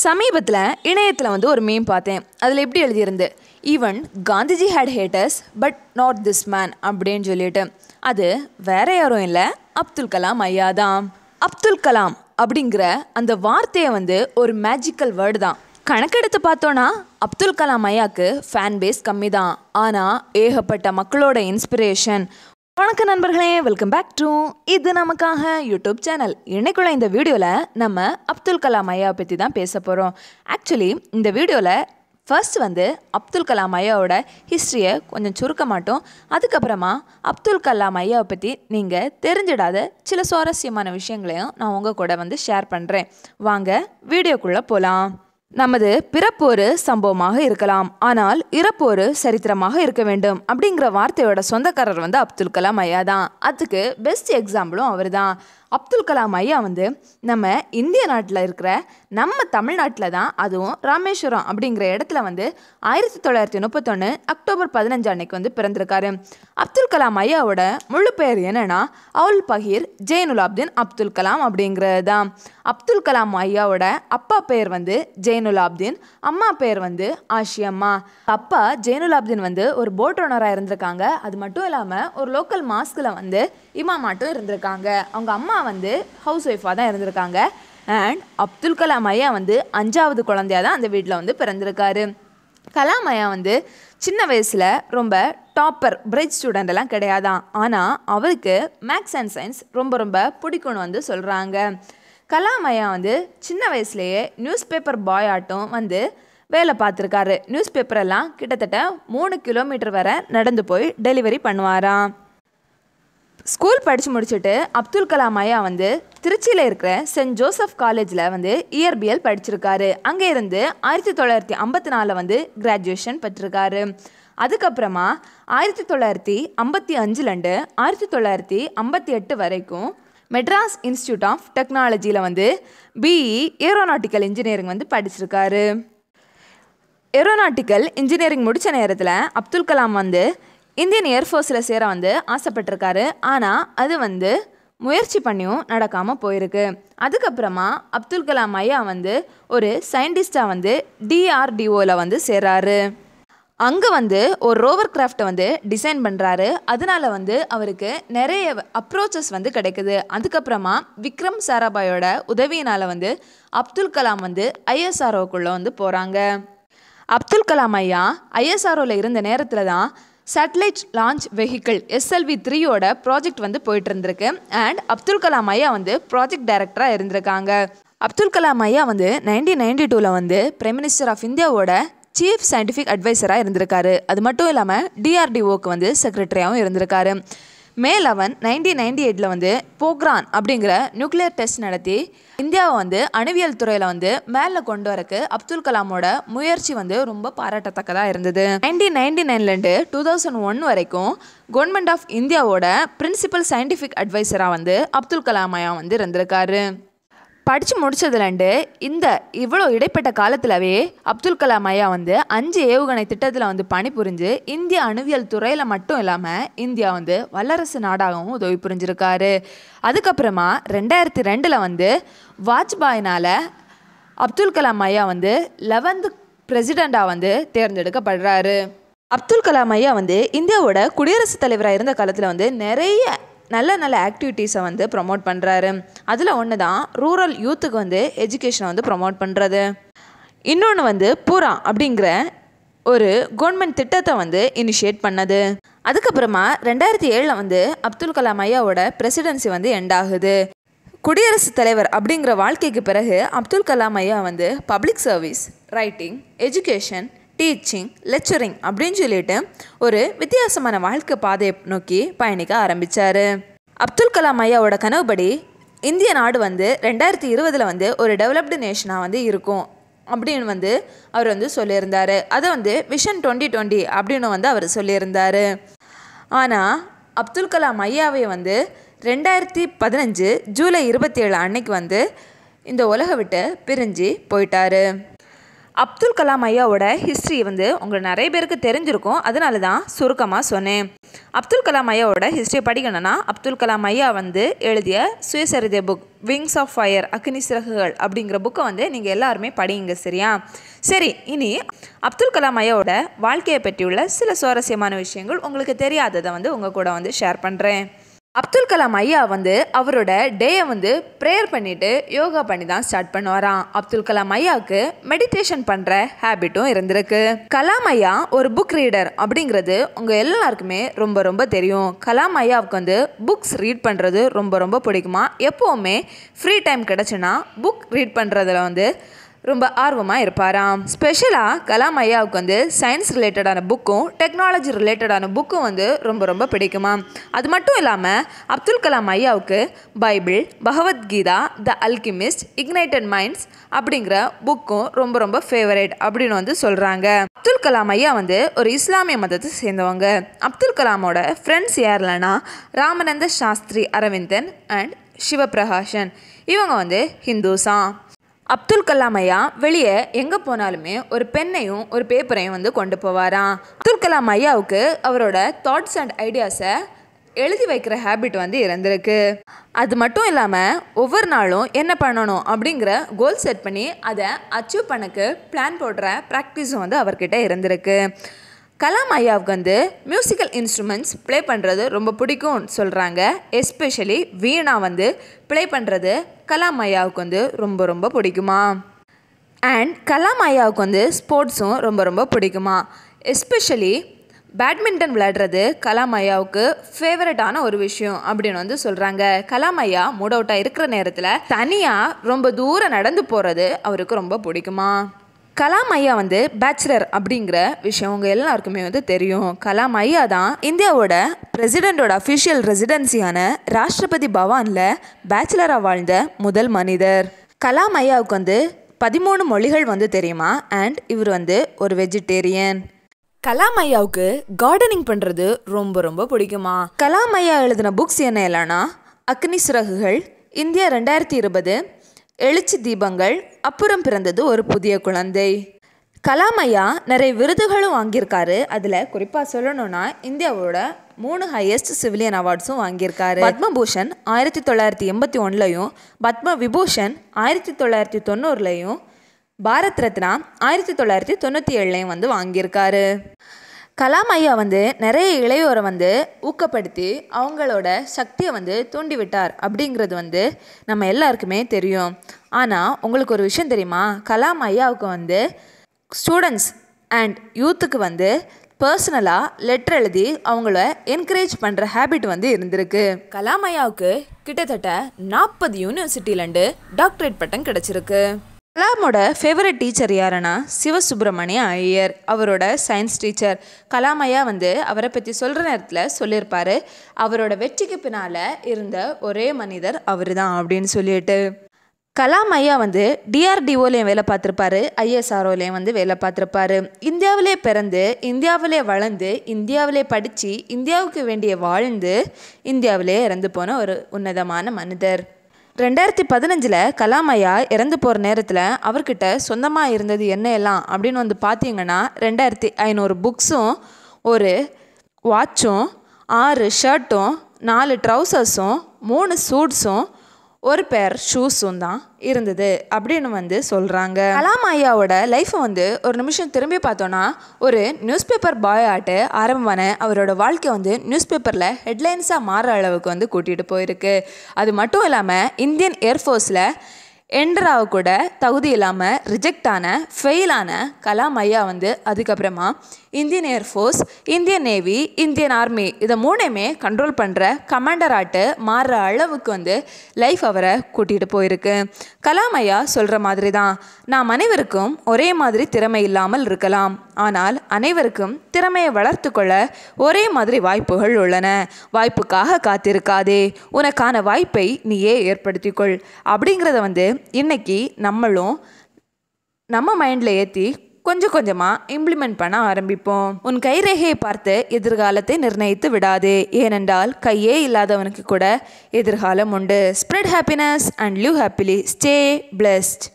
சமீபத்தில் இணையத்தில் வந்து ஒரு மீம் பார்த்தேன். அதில் எப்படி எழுதியிருந்து, even Gandhiji had haters but not this man அப்படின்னு சொல்லிட்டு. அது வேற யாரும் இல்லை, அப்துல் கலாம் ஐயா தான். அப்துல் கலாம் அப்படிங்கிற அந்த வார்த்தையை வந்து ஒரு மேஜிக்கல் வேர்டு தான். கணக்கெடுத்து பார்த்தோன்னா அப்துல் கலாம் ஐயாவுக்கு ஃபேன் பேஸ் கம்மி தான், ஆனால் ஏகப்பட்ட மக்களோட இன்ஸ்பிரேஷன். வணக்கம் நண்பர்களே, வெல்கம் பேக் டு இது நமக்காக யூடியூப் சேனல். இன்னைக்குள்ள இந்த வீடியோவில் நம்ம அப்துல் கலாம் ஐயா பற்றி தான் பேச போகிறோம். ஆக்சுவலி இந்த வீடியோவில் ஃபர்ஸ்ட் வந்து அப்துல் கலாம் ஐயாவோட ஹிஸ்ட்ரியை கொஞ்சம் சுருக்க மாட்டோம். அதுக்கப்புறமா அப்துல் கலாம் ஐயாவை பற்றி நீங்கள் தெரிஞ்சிடாத சில சுவாரஸ்யமான விஷயங்களையும் நான் உங்கள் கூட வந்து ஷேர் பண்ணுறேன். வாங்க வீடியோக்குள்ளே போகலாம். நமது பிறப்பு ஒரு சம்பவமாக இருக்கலாம், ஆனால் இறப்பு ஒரு சரித்திரமாக இருக்க வேண்டும் அப்படிங்கிற வார்த்தையோட சொந்தக்காரர் வந்து அப்துல் கலாம் ஐயா தான். அதுக்கு பெஸ்ட் எக்ஸாம்பிளும் அவர் தான். அப்துல் கலாம் ஐயா வந்து நம்ம இந்திய நாட்டில் இருக்கிற நம்ம தமிழ்நாட்டில் தான், அதுவும் ராமேஸ்வரம் அப்படிங்கிற இடத்துல வந்து 1931 அக்டோபர் 15 அன்னைக்கு வந்து பிறந்திருக்காரு. அப்துல் கலாம் ஐயாவோட முழு பெயர் என்னன்னா அவுல் பகீர் ஜெயினுலாப்தீன் அப்துல் கலாம் அப்படிங்கிறது தான். அப்துல் கலாம் ஐயாவோட அப்பா பெயர் வந்து ஜெயினுலாப்தீன், அம்மா பெயர் வந்து ஆஷியம்மா. அப்பா ஜெயினுலாப்தீன் வந்து ஒரு போட் ஓனராக இருந்திருக்காங்க. அது மட்டும் இல்லாமல் ஒரு லோக்கல் மாஸ்கில் வந்து இமாமாட்டும் இருந்திருக்காங்க. அவங்க அம்மா வந்து ஹவுஸ் ஒய்ஃபாக தான் இருந்திருக்காங்க. அண்ட் அப்துல் கலாம் ஐயா வந்து 5வது குழந்தையாக தான் அந்த வீட்டில் வந்து பிறந்திருக்காரு. கலாம் ஐயா வந்து சின்ன வயசில் ரொம்ப டாப்பர் பிரைட் ஸ்டூடெண்ட் எல்லாம் கிடையாதான், ஆனால் அவருக்கு மேக்ஸ் அண்ட் சயின்ஸ் ரொம்ப ரொம்ப பிடிக்கும்னு வந்து சொல்கிறாங்க. கலாம் ஐயா வந்து சின்ன வயசுலேயே நியூஸ் பேப்பர் பாய் ஆட்டும் வந்து வேலை பார்த்துருக்காரு. நியூஸ் பேப்பரெல்லாம் கிட்டத்தட்ட 3 கிலோமீட்டர் வரை நடந்து போய் டெலிவரி பண்ணுவாராம். ஸ்கூல் படித்து முடிச்சுட்டு அப்துல் கலாம் ஐயா வந்து திருச்சியில் இருக்கிற சென்ட் ஜோசப் காலேஜில் வந்து இயற்பியல் படிச்சிருக்காரு. அங்கே இருந்து 1954 வந்து கிராஜுவேஷன் பெற்றிருக்காரு. அதுக்கப்புறமா 1955 1958 வரைக்கும் மெட்ராஸ் இன்ஸ்டியூட் ஆஃப் டெக்னாலஜியில் வந்து பிஇ ஏரோநாட்டிக்கல் இன்ஜினியரிங் வந்து படிச்சிருக்காரு. ஏரோநாட்டிக்கல் இன்ஜினியரிங் முடித்த நேரத்தில் அப்துல் கலாம் வந்து இந்தியன் ஏர்ஃபோர்ஸில் சேர வந்து ஆசைப்பட்டிருக்காரு. ஆனால் அது வந்து முயற்சி பண்ணியும் நடக்காமல் போயிருக்கு. அதுக்கப்புறமா அப்துல் கலாம் ஐயா வந்து ஒரு சயின்டிஸ்டாக வந்து டிஆர்டிஓவில் வந்து சேராரு. அங்கே வந்து ஒரு ரோவர் கிராஃப்டை வந்து டிசைன் பண்ணுறாரு. அதனால வந்து அவருக்கு நிறைய அப்ரோச்சஸ் வந்து கிடைக்குது. அதுக்கப்புறமா விக்ரம் சாராபாயோட உதவியினால் வந்து அப்துல் கலாம் வந்து ஐஎஸ்ஆர்ஓக்குள்ளே வந்து போகிறாங்க. அப்துல் கலாம் ஐயா ஐஎஸ்ஆர்ஓவில் இருந்த நேரத்தில் தான் சேட்டலைட் லான்ச் வெஹிக்கிள் SLV-3யோட ப்ராஜெக்ட் வந்து போயிட்டு இருந்திருக்கு. அண்ட் அப்துல் கலாம் ஐயா வந்து ப்ராஜெக்ட் டைரக்டராக இருந்திருக்காங்க. அப்துல் கலாம் ஐயா வந்து 1992 வந்து பிரைம் மினிஸ்டர் ஆஃப் இந்தியாவோட சீஃப் சயின்டிஃபிக் அட்வைசராக இருந்திருக்காரு. அது மட்டும் இல்லாமல் டிஆர்டிஓக்கு வந்து செக்ரட்டரியாகவும் இருந்திருக்காரு. மே 11 1998 வந்து போக்ரான் அப்படிங்கிற நியூக்ளியர் டெஸ்ட் நடத்தி இந்தியாவை வந்து அணுவியல் துறையில் வந்து மேலே கொண்டு வரக்கு அப்துல் கலாமோட முயற்சி வந்து ரொம்ப பாராட்டத்தக்கதாக இருந்தது. 1999 2001 வரைக்கும் கவர்மெண்ட் ஆஃப் இந்தியாவோட பிரின்சிபல் சயின்டிஃபிக் அட்வைசராக வந்து அப்துல் கலாம் ஐயா வந்து இருந்திருக்காரு. படித்து முடித்ததுலேருந்து இந்த இவ்வளோ இடைப்பட்ட காலத்திலவே அப்துல் கலாம் ஐயா வந்து 5 ஏவுகணை திட்டத்தில் வந்து பணிபுரிஞ்சு இந்திய அணுவியல் துறையில் மட்டும் இல்லாமல் இந்தியா வந்து வல்லரசு நாடாகவும் உதவி புரிஞ்சிருக்காரு. அதுக்கப்புறமா 2002 வந்து வாஜ்பாயினால் அப்துல் கலாம் ஐயா வந்து 11th பிரசிடெண்ட்டாக வந்து தேர்ந்தெடுக்கப்படுறாரு. அப்துல் கலாம் ஐயா வந்து இந்தியாவோட குடியரசுத் தலைவராக இருந்த காலத்தில் வந்து நிறைய நல்ல நல்ல ஆக்டிவிட்டீஸை வந்து ப்ரொமோட் பண்ணுறாரு. அதில் ஒன்று தான் ரூரல் யூத்துக்கு வந்து எஜுகேஷனை வந்து ப்ரொமோட் பண்ணுறது. இன்னொன்று வந்து பூரா அப்படிங்கிற ஒரு கவர்மெண்ட் திட்டத்தை வந்து இனிஷியேட் பண்ணது. அதுக்கப்புறமா 2007 வந்து அப்துல் கலாம் ஐயாவோட பிரசிடென்சி வந்து எண்ட் ஆகுது. குடியரசுத் தலைவர் அப்படிங்கிற வாழ்க்கைக்கு பிறகு அப்துல் கலாம் ஐயா வந்து public service, writing, education, teaching, lecturing அப்படின்னு சொல்லிட்டு ஒரு வித்தியாசமான வாழ்க்கை பாதையை நோக்கி பயணிக்க ஆரம்பித்தார். அப்துல் கலாம் ஐயாவோட கனவுபடி இந்திய நாடு வந்து 2020 வந்து ஒரு டெவலப்டு நேஷனாக வந்து இருக்கும் அப்படின்னு வந்து அவர் வந்து சொல்லியிருந்தார். அதை வந்து விஷன் 2020 அப்படின்னு வந்து அவர் சொல்லியிருந்தார். ஆனால் அப்துல் கலாம் ஐயாவை வந்து 2015 ஜூலை 27 அன்னைக்கு வந்து இந்த உலகை விட்டு பிரிஞ்சு போயிட்டார். அப்துல் கலாம் ஐயாவோட ஹிஸ்ட்ரி வந்து உங்களுக்கு நிறைய பேருக்கு தெரிஞ்சிருக்கும், அதனால தான் சுருக்கமாக சொன்னேன். அப்துல் கலாம் ஐயாவோட ஹிஸ்ட்ரியை படிக்கணும்னா அப்துல் கலாம் ஐயா வந்து எழுதிய சுயசரிதை book wings of fire Agni Siragugal அப்படிங்கிற புக்கை வந்து நீங்கள் எல்லாருமே படிங்க. சரியா? சரி, இனி அப்துல் கலாம் ஐயாவோட வாழ்க்கையை பற்றியுள்ள சில சுவாரஸ்யமான விஷயங்கள் உங்களுக்கு தெரியாததை வந்து உங்கள் கூட வந்து ஷேர் பண்ணுறேன். அப்துல் கலாம் ஐயா வந்து அவரோட டேயை வந்து ப்ரேயர் பண்ணிவிட்டு யோகா பண்ணி தான் ஸ்டார்ட் பண்ணுவாராம். அப்துல் கலாம் ஐயாவுக்கு மெடிடேஷன் பண்ணுற ஹேபிட்டும் இருந்திருக்கு. கலாம் ஐயா ஒரு புக் ரீடர் அப்படிங்கிறது உங்கள் எல்லாருக்குமே ரொம்ப ரொம்ப தெரியும். கலாம் ஐயாவுக்கு வந்து புக்ஸ் ரீட் பண்ணுறது ரொம்ப ரொம்ப பிடிக்குமா. எப்போவுமே ஃப்ரீ டைம் கிடச்சுன்னா புக் ரீட் பண்ணுறதுல வந்து ரொம்ப ஆர்வமாக இருப்பாராம். ஸ்பெஷலாக கலாம் ஐயாவுக்கு வந்து சயின்ஸ் ரிலேட்டடான புக்கும் டெக்னாலஜி ரிலேட்டடான புக்கும் வந்து ரொம்ப ரொம்ப பிடிக்குமா. அது மட்டும் இல்லாமல் அப்துல் கலாம் ஐயாவுக்கு பைபிள், பகவத்கீதா, த அல்கிமிஸ்ட், இக்னைட்டட் மைண்ட்ஸ் அப்படிங்கிற புக்கும் ரொம்ப ரொம்ப ஃபேவரேட் அப்படின்னு வந்து சொல்கிறாங்க. அப்துல் கலாம் ஐயா வந்து ஒரு இஸ்லாமிய மதத்தை சேர்ந்தவங்க. அப்துல் கலாமோட ஃப்ரெண்ட்ஸ் யாருலன்னா ராமநந்த சாஸ்திரி அரவிந்தன் அண்ட் சிவபிரகாஷன். இவங்க வந்து ஹிந்துஸாம். அப்துல் கலாம் ஐயா வெளியே எங்கே போனாலுமே ஒரு பெண்ணையும் ஒரு பேப்பரையும் வந்து கொண்டு போவாராம். அப்துல் கலாம் ஐயாவுக்கு அவரோட தாட்ஸ் அண்ட் ஐடியாஸை எழுதி வைக்கிற ஹேபிட் வந்து இருந்திருக்கு. அது மட்டும் இல்லாமல் ஒவ்வொரு நாளும் என்ன பண்ணணும் அப்படிங்கிற கோல் செட் பண்ணி அதை அச்சீவ் பண்ணக்கு பிளான் போடுற ப்ராக்டிஸும் வந்து அவர்கிட்ட இருந்திருக்கு. கலாம் ஐயாவுக்கு வந்து மியூசிக்கல் இன்ஸ்ட்ருமெண்ட்ஸ் ப்ளே பண்ணுறது ரொம்ப பிடிக்கும்னு சொல்கிறாங்க. எஸ்பெஷலி வீணா வந்து ப்ளே பண்ணுறது கலாம் ஐயாவுக்கு வந்து ரொம்ப ரொம்ப பிடிக்குமா. அண்ட் கலாம் ஐயாவுக்கு வந்து ஸ்போர்ட்ஸும் ரொம்ப ரொம்ப பிடிக்குமா. எஸ்பெஷலி பேட்மிண்டன் விளையாடுறது கலாம் ஐயாவுக்கு ஃபேவரட்டான ஒரு விஷயம் அப்படின்னு வந்து சொல்கிறாங்க. கலாம் ஐயா மூட் அவுட்டாக இருக்கிற நேரத்தில் தனியாக ரொம்ப தூரம் நடந்து போகிறது அவருக்கு ரொம்ப பிடிக்குமா. கலாம் ஐயா வந்து பேச்சுலர் அப்படிங்கிற விஷயம் உங்கள் எல்லாருக்குமே வந்து தெரியும். கலாம் ஐயா தான் இந்தியாவோட பிரசிடெண்ட்டோட அஃபிஷியல் ரெசிடென்சியான ராஷ்டிரபதி பவானில் பேச்சுலராக வாழ்ந்த முதல் மனிதர். கலாம் ஐயாவுக்கு வந்து 13 மொழிகள் வந்து தெரியுமா. அண்ட் இவர் வந்து ஒரு வெஜிடேரியன். கலாம் ஐயாவுக்கு கார்டனிங் பண்ணுறது ரொம்ப ரொம்ப பிடிக்குமா. கலாம் ஐயா எழுதின புக்ஸ் என்ன இல்லைன்னா அக்னி சிறகுகள், இந்தியா 2020, எழுச்சி தீபங்கள், அப்புறம் பிறந்தது ஒரு புதிய குழந்தை. கலாம் ஐயா நிறைய விருதுகளும் வாங்கியிருக்காரு. அதில் குறிப்பாக சொல்லணும்னா இந்தியாவோட 3 ஹையஸ்ட் சிவிலியன் அவார்ட்ஸும் வாங்கியிருக்காரு. பத்மபூஷன் 1981லையும், பத்ம விபூஷன் 1990லையும், பாரத் ரத்னா 1997லையும் வந்து வாங்கியிருக்காரு. கலாம் ஐயா வந்து நிறைய இளையோரை வந்து ஊக்கப்படுத்தி அவங்களோட சக்தியை வந்து தூண்டிவிட்டார் அப்படிங்கிறது வந்து நம்ம எல்லாருக்குமே தெரியும். ஆனால் உங்களுக்கு ஒரு விஷயம் தெரியுமா. கலாம் ஐயாவுக்கு வந்து ஸ்டூடெண்ட்ஸ் அண்ட் யூத்துக்கு வந்து பர்சனலாக லெட்டர் எழுதி அவங்கள என்கரேஜ் பண்ணுற ஹேபிட் வந்து இருந்திருக்கு. கலாம் ஐயாவுக்கு கிட்டத்தட்ட 40 யூனிவர்சிட்டிலேருந்து டாக்டரேட் பட்டம் கிடச்சிருக்கு. கலாமோட ஃபேவரட் டீச்சர் யாருன்னா சிவசுப்ரமணிய ஐயர். அவரோட சயின்ஸ் டீச்சர். கலாம் ஐயா வந்து அவரை பற்றி சொல்கிற நேரத்தில் சொல்லியிருப்பார், அவரோட வெற்றிக்கு பின்னால் இருந்த ஒரே மனிதர் அவர் தான் அப்படின்னு சொல்லிட்டு. கலாம் ஐயா வந்து டிஆர்டிஓலையும் வேலை பார்த்துருப்பாரு, ஐஎஸ்ஆர்ஓலையும் வந்து வேலை பார்த்துருப்பாரு. இந்தியாவிலே பிறந்து, இந்தியாவிலே வளர்ந்து, இந்தியாவிலே படித்து, இந்தியாவுக்கு வேண்டிய வாழ்ந்து, இந்தியாவிலே இறந்து போன ஒரு உன்னதமான மனிதர். 2015 கலாம் ஐயா இறந்து போகிற நேரத்தில் அவர்கிட்ட சொந்தமாக இருந்தது என்ன எல்லாம் அப்படின்னு வந்து பார்த்தீங்கன்னா 2500 புக்ஸும், ஒரு வாட்சும், 6 ஷர்ட்டும், 4 ட்ரௌசர்ஸும், 3 சூட்ஸும், ஒரு பேர் ஷூஸும் தான் இருந்தது அப்படின்னு வந்து சொல்கிறாங்க. கலாம் ஐயாவோட லைஃப்பை வந்து ஒரு நிமிஷம் திரும்பி பார்த்தோன்னா ஒரு நியூஸ் பேப்பர் பாய் ஆட்டு ஆரம்பமான அவரோட வாழ்க்கை வந்து நியூஸ் பேப்பரில் ஹெட்லைன்ஸாக மாறுற அளவுக்கு வந்து கூட்டிகிட்டு போயிருக்கு. அது மட்டும் இல்லாமல் இந்தியன் ஏர்ஃபோர்ஸில் என்டராக கூட தகுதி இல்லாமல் ரிஜெக்ட் ஆன ஃபெயிலான கலாம் ஐயா வந்து அதுக்கப்புறமா Indian air force, Indian navy, Indian army இதை 3மே கண்ட்ரோல் பண்ணுற கமாண்டர் ஆட்டு மாறுற அளவுக்கு வந்து லைஃப் அவரை கூட்டிகிட்டு போயிருக்கு. கலாம் ஐயா சொல்கிற மாதிரி தான், நாம் அனைவருக்கும் ஒரே மாதிரி திறமை இல்லாமல் இருக்கலாம், ஆனால் அனைவருக்கும் திறமையை வளர்த்து கொள்ள ஒரே மாதிரி வாய்ப்புகள் உள்ளன. வாய்ப்புக்காக காத்திருக்காதே, உனக்கான வாய்ப்பை நீயே ஏற்படுத்திக்கொள் அப்படிங்கிறத வந்து இன்னைக்கு நம்மளும் நம்ம மைண்டில் ஏற்றி கொஞ்சம் கொஞ்சமாக இம்ப்ளிமெண்ட் பண்ண ஆரம்பிப்போம். உன் கைரேகையை பார்த்து எதிர்காலத்தை நிர்ணயித்து விடாதே, ஏனென்றால் கையே இல்லாதவனுக்கு கூட எதிர்காலம் உண்டு. Spread happiness and live happily. Stay blessed.